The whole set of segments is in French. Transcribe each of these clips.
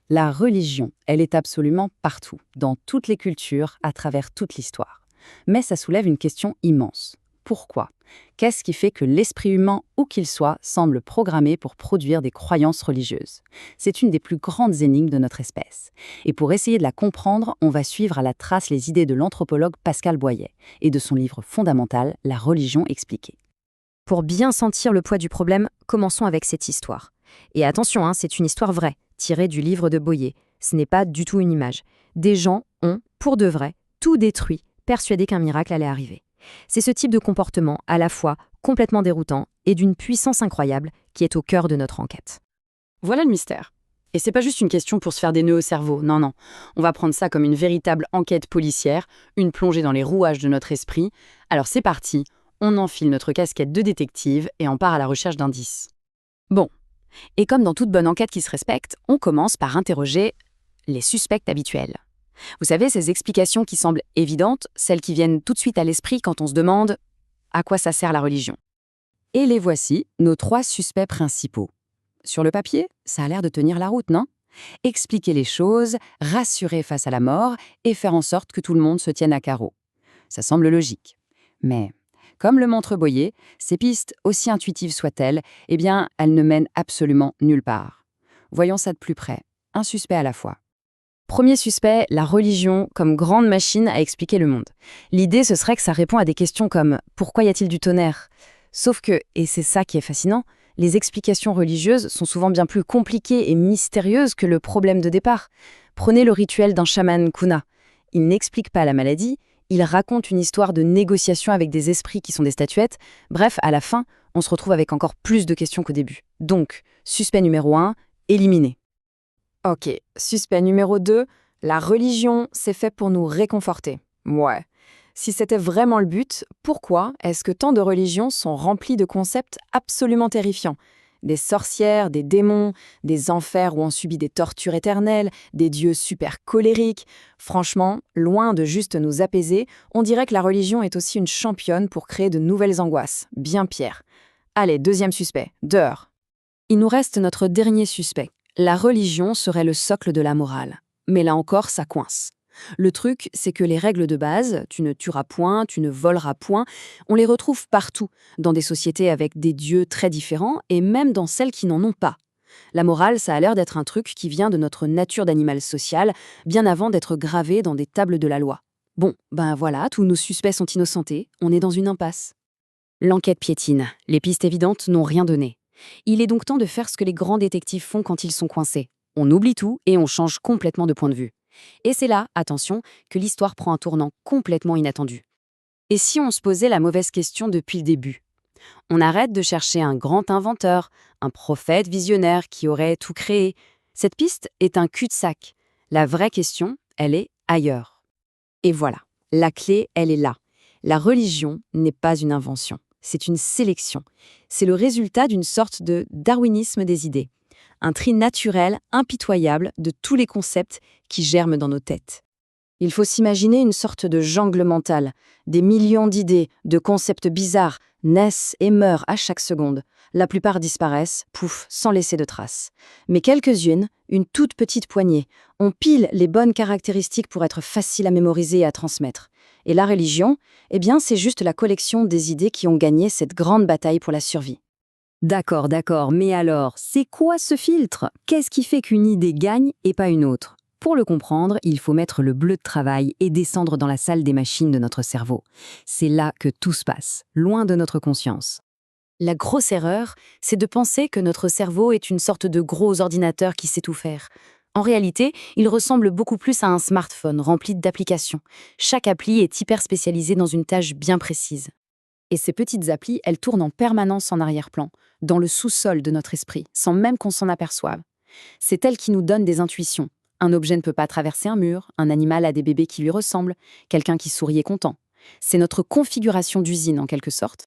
La religion, elle est absolument partout, dans toutes les cultures, à travers toute l'histoire. Mais ça soulève une question immense. Pourquoi? Qu'est-ce qui fait que l'esprit humain, où qu'il soit, semble programmé pour produire des croyances religieuses? C'est une des plus grandes énigmes de notre espèce. Et pour essayer de la comprendre, on va suivre à la trace les idées de l'anthropologue Pascal Boillet et de son livre fondamental, La religion expliquée. Pour bien sentir le poids du problème, commençons avec cette histoire. Et attention, c'est une histoire vraie, tirée du livre de Boyer. Ce n'est pas du tout une image. Des gens ont, pour de vrai, tout détruit, persuadés qu'un miracle allait arriver. C'est ce type de comportement, à la fois complètement déroutant et d'une puissance incroyable, qui est au cœur de notre enquête. Voilà le mystère. Et c'est pas juste une question pour se faire des nœuds au cerveau, non, non. On va prendre ça comme une véritable enquête policière, une plongée dans les rouages de notre esprit. Alors c'est parti, on enfile notre casquette de détective et on part à la recherche d'indices. Bon, et comme dans toute bonne enquête qui se respecte, on commence par interroger les suspects habituels. Vous savez, ces explications qui semblent évidentes, celles qui viennent tout de suite à l'esprit quand on se demande à quoi ça sert la religion. Et les voici, nos 3 suspects principaux. Sur le papier, ça a l'air de tenir la route, non? Expliquer les choses, rassurer face à la mort et faire en sorte que tout le monde se tienne à carreau. Ça semble logique. Mais, comme le montre Boyer, ces pistes, aussi intuitives soient-elles, eh bien, elles ne mènent absolument nulle part. Voyons ça de plus près, un suspect à la fois. Premier suspect, la religion comme grande machine à expliquer le monde. L'idée, ce serait que ça répond à des questions comme « Pourquoi y a-t-il du tonnerre ?» Sauf que, et c'est ça qui est fascinant, les explications religieuses sont souvent bien plus compliquées et mystérieuses que le problème de départ. Prenez le rituel d'un chaman Kuna. Il n'explique pas la maladie, il raconte une histoire de négociation avec des esprits qui sont des statuettes. Bref, à la fin, on se retrouve avec encore plus de questions qu'au début. Donc, suspect numéro 1, éliminé. Ok, suspect numéro 2, la religion, c'est fait pour nous réconforter. Ouais. Si c'était vraiment le but, pourquoi est-ce que tant de religions sont remplies de concepts absolument terrifiants? Des sorcières, des démons, des enfers où on subit des tortures éternelles, des dieux super colériques. Franchement, loin de juste nous apaiser, on dirait que la religion est aussi une championne pour créer de nouvelles angoisses, bien pires. Allez, deuxième suspect, dehors. Il nous reste notre dernier suspect. La religion serait le socle de la morale. Mais là encore, ça coince. Le truc, c'est que les règles de base, tu ne tueras point, tu ne voleras point, on les retrouve partout, dans des sociétés avec des dieux très différents et même dans celles qui n'en ont pas. La morale, ça a l'air d'être un truc qui vient de notre nature d'animal social, bien avant d'être gravé dans des tables de la loi. Bon, ben voilà, tous nos suspects sont innocentés, on est dans une impasse. L'enquête piétine, les pistes évidentes n'ont rien donné. Il est donc temps de faire ce que les grands détectives font quand ils sont coincés. On oublie tout et on change complètement de point de vue. Et c'est là, attention, que l'histoire prend un tournant complètement inattendu. Et si on se posait la mauvaise question depuis le début? On arrête de chercher un grand inventeur, un prophète visionnaire qui aurait tout créé. Cette piste est un cul-de-sac. La vraie question, elle est ailleurs. Et voilà, la clé, elle est là. La religion n'est pas une invention, c'est une sélection. C'est le résultat d'une sorte de darwinisme des idées. Un tri naturel, impitoyable de tous les concepts qui germent dans nos têtes. Il faut s'imaginer une sorte de jungle mentale. Des millions d'idées, de concepts bizarres, naissent et meurent à chaque seconde. La plupart disparaissent, pouf, sans laisser de traces. Mais quelques-unes, une toute petite poignée, ont pile les bonnes caractéristiques pour être faciles à mémoriser et à transmettre. Et la religion, eh bien, c'est juste la collection des idées qui ont gagné cette grande bataille pour la survie. D'accord, mais alors, c'est quoi ce filtre? Qu'est-ce qui fait qu'une idée gagne et pas une autre? Pour le comprendre, il faut mettre le bleu de travail et descendre dans la salle des machines de notre cerveau. C'est là que tout se passe, loin de notre conscience. La grosse erreur, c'est de penser que notre cerveau est une sorte de gros ordinateur qui sait tout faire. En réalité, il ressemble beaucoup plus à un smartphone rempli d'applications. Chaque appli est hyper spécialisée dans une tâche bien précise. Et ces petites applis, elles tournent en permanence en arrière-plan, dans le sous-sol de notre esprit, sans même qu'on s'en aperçoive. C'est elles qui nous donnent des intuitions. Un objet ne peut pas traverser un mur, un animal a des bébés qui lui ressemblent, quelqu'un qui sourit est content. C'est notre configuration d'usine, en quelque sorte.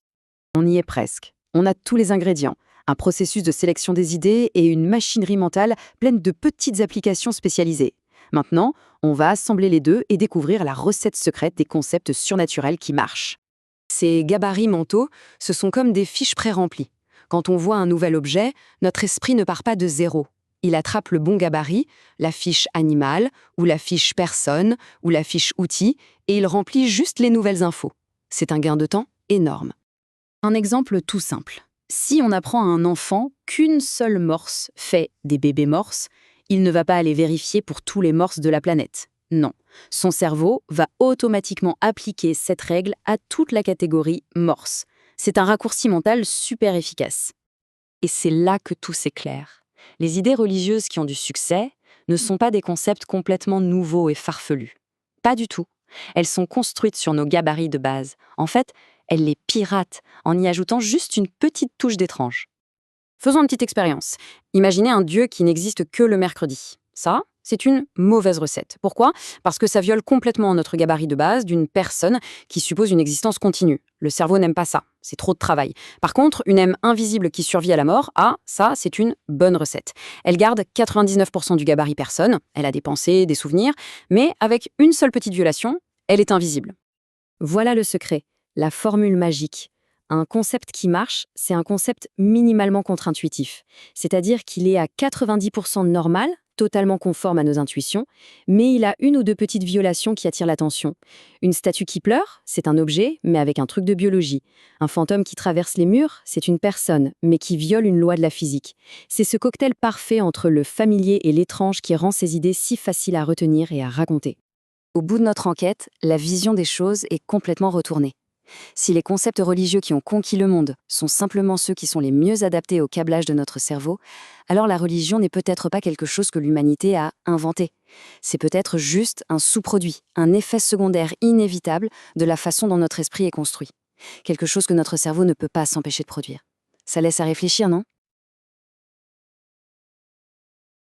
On y est presque. On a tous les ingrédients. Un processus de sélection des idées et une machinerie mentale pleine de petites applications spécialisées. Maintenant, on va assembler les deux et découvrir la recette secrète des concepts surnaturels qui marchent. Ces gabarits mentaux, ce sont comme des fiches pré-remplies. Quand on voit un nouvel objet, notre esprit ne part pas de zéro. Il attrape le bon gabarit, la fiche animal, ou la fiche personne, ou la fiche outil, et il remplit juste les nouvelles infos. C'est un gain de temps énorme. Un exemple tout simple. Si on apprend à un enfant qu'une seule morse fait des bébés morses, il ne va pas aller vérifier pour tous les morses de la planète. Non. Son cerveau va automatiquement appliquer cette règle à toute la catégorie morse. C'est un raccourci mental super efficace. Et c'est là que tout s'éclaire. Les idées religieuses qui ont du succès ne sont pas des concepts complètement nouveaux et farfelus. Pas du tout. Elles sont construites sur nos gabarits de base. En fait, elles les piratent en y ajoutant juste une petite touche d'étrange. Faisons une petite expérience. Imaginez un dieu qui n'existe que le mercredi. Ça, c'est une mauvaise recette. Pourquoi ? Parce que ça viole complètement notre gabarit de base d'une personne qui suppose une existence continue. Le cerveau n'aime pas ça, c'est trop de travail. Par contre, une âme invisible qui survit à la mort, ça, c'est une bonne recette. Elle garde 99% du gabarit personne, elle a des pensées, des souvenirs, mais avec une seule petite violation, elle est invisible. Voilà le secret, la formule magique. Un concept qui marche, c'est un concept minimalement contre-intuitif. C'est-à-dire qu'il est à 90% normal, totalement conforme à nos intuitions, mais il a une ou deux petites violations qui attirent l'attention. Une statue qui pleure, c'est un objet, mais avec un truc de biologie. Un fantôme qui traverse les murs, c'est une personne, mais qui viole une loi de la physique. C'est ce cocktail parfait entre le familier et l'étrange qui rend ces idées si faciles à retenir et à raconter. Au bout de notre enquête, la vision des choses est complètement retournée. Si les concepts religieux qui ont conquis le monde sont simplement ceux qui sont les mieux adaptés au câblage de notre cerveau, alors la religion n'est peut-être pas quelque chose que l'humanité a inventé. C'est peut-être juste un sous-produit, un effet secondaire inévitable de la façon dont notre esprit est construit. Quelque chose que notre cerveau ne peut pas s'empêcher de produire. Ça laisse à réfléchir, non ?